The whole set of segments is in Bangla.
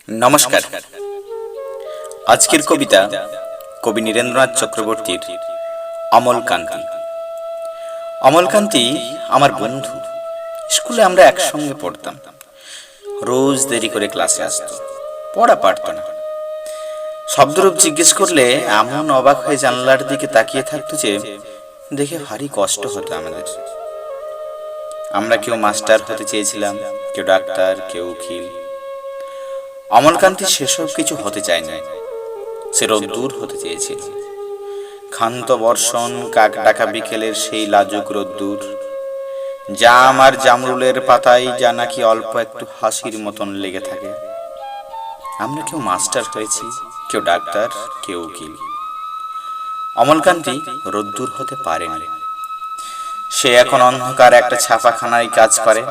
নমস্কার। আজকের কবিতা কবি নীরেন্দ্রনাথ চক্রবর্তীর অমলকান্তি। অমলকান্তি আমার বন্ধু। স্কুলে আমরা একসঙ্গে পড়তাম। রোজ দেরি করে ক্লাসে আসতো, পড়া পারত না। শব্দরূপ জিজ্ঞেস করলে এমন অবাক হয়ে জানলার দিকে তাকিয়ে থাকতো যে দেখে ভারী কষ্ট হতো আমাদের। আমরা কেউ মাস্টার হতে চেয়েছিলাম, কেউ ডাক্তার, কেউ উকিল। অমলকান্তি সেসব কিছু হতে চায়নি। সে রোদ্দুর হতে চেয়েছিল। ক্ষান্ত বর্ষণ, কাক ডাকা বিকেলের সেই লাজুক রোদ্দুর, জাম আর জামরুলের পাতায় যা নাকি অল্প একটু হাসির মতন লেগে থাকে। আমরা কেউ মাস্টার হয়েছি, কেউ ডাক্তার, কেউ উকিল। অমলকান্তি রোদ্দুর হতে পারেনি। সে এখন অন্ধকার একটা ছাপাখানায় কাজ করে।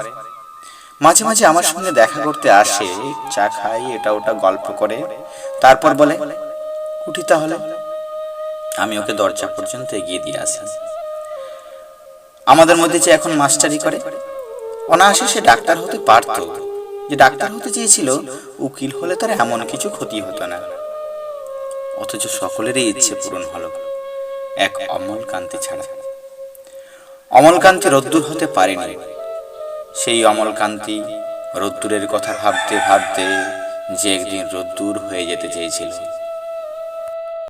মাঝে মাঝে আমার সঙ্গে দেখা করতে আসে, চা খাই, এটা ওটা গল্প করে, তারপর বলে উঠি তাহলে। আমি ওকে দরজা পর্যন্ত এগিয়ে দিয়ে আসি। আমাদের মধ্যে যে এখন মাস্টারি করে, অনায়াসে সে ডাক্তার হতে পারত। যে ডাক্তার হতে চেয়েছিল, উকিল হলে তার এমন কিছু ক্ষতি হতো না। অথচ সকলেরই ইচ্ছে পূরণ হলো, এক অমলকান্তি ছাড়া। অমলকান্তি রোদ্দুর হতে পারেনি। সেই অমলকান্তি রোদ্দুরের কথা ভাবতে ভাবতে যে একদিন রোদ্দুর হয়ে যেতে চেয়েছিল।